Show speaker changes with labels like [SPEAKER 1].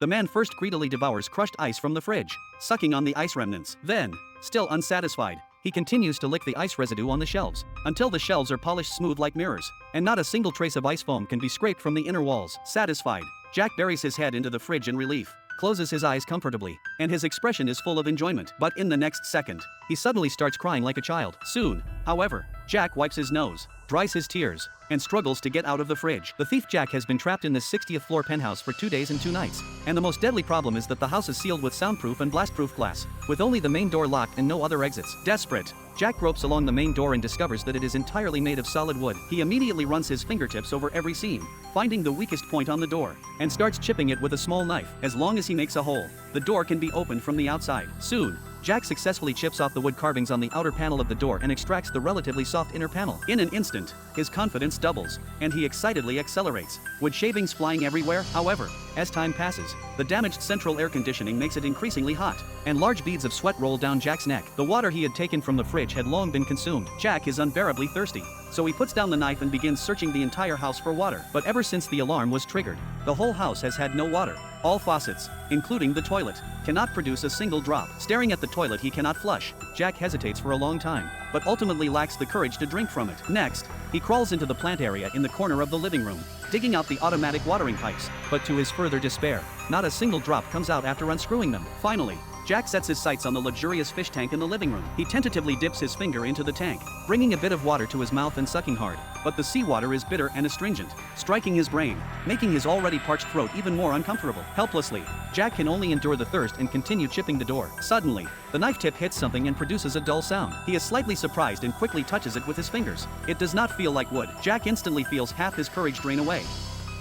[SPEAKER 1] The man first greedily devours crushed ice from the fridge, sucking on the ice remnants. Then, still unsatisfied, he continues to lick the ice residue on the shelves, until the shelves are polished smooth like mirrors, and not a single trace of ice foam can be scraped from the inner walls. Satisfied, Jack buries his head into the fridge in relief, closes his eyes comfortably, and his expression is full of enjoyment. But in the next second, he suddenly starts crying like a child. Soon, however, Jack wipes his nose, dries his tears, and struggles to get out of the fridge. The thief Jack has been trapped in this 60th floor penthouse for 2 days and 2 nights, and the most deadly problem is that the house is sealed with soundproof and blastproof glass, with only the main door locked and no other exits. Desperate, Jack gropes along the main door and discovers that it is entirely made of solid wood. He immediately runs his fingertips over every seam, finding the weakest point on the door, and starts chipping it with a small knife. As long as he makes a hole, the door can be opened from the outside. Soon, Jack successfully chips off the wood carvings on the outer panel of the door and extracts the relatively soft inner panel. In an instant, his confidence doubles, and he excitedly accelerates, wood shavings flying everywhere. However, as time passes, the damaged central air conditioning makes it increasingly hot, and large beads of sweat roll down Jack's neck. The water he had taken from the fridge had long been consumed. Jack is unbearably thirsty, so he puts down the knife and begins searching the entire house for water. But ever since the alarm was triggered, the whole house has had no water. All faucets, including the toilet, cannot produce a single drop. Staring at the toilet he cannot flush, Jack hesitates for a long time, but ultimately lacks the courage to drink from it. Next, he crawls into the plant area in the corner of the living room, digging out the automatic watering pipes, but to his further despair, not a single drop comes out after unscrewing them. Finally, Jack sets his sights on the luxurious fish tank in the living room. He tentatively dips his finger into the tank, bringing a bit of water to his mouth and sucking hard, but the seawater is bitter and astringent, striking his brain, making his already parched throat even more uncomfortable. Helplessly, Jack can only endure the thirst and continue chipping the door. Suddenly, the knife tip hits something and produces a dull sound. He is slightly surprised and quickly touches it with his fingers. It does not feel like wood. Jack instantly feels half his courage drain away,